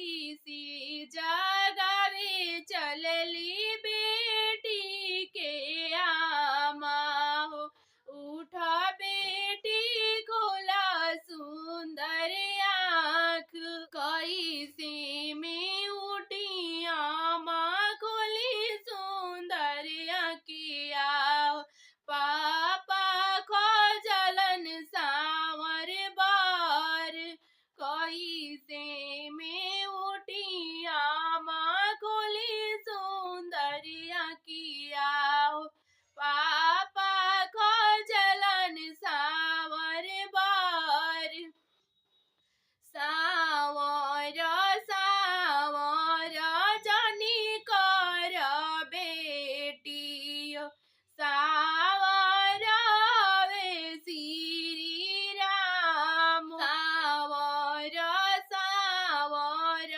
कैसी जगावे चलली बेटी के आमा हो। उठा बेटी खोला सुंदर आँख, कैसे में उठी आमा खोली सुंदर आँखिया। पापा खोजलन सांवर बार, कैसे में उठी आमा खोली सुंदर आँखिया। पापा खोजलन सांवर बार, सांवर सांवर जानी कर बेटी, सांवर वे श्री राम। सांवर सांवर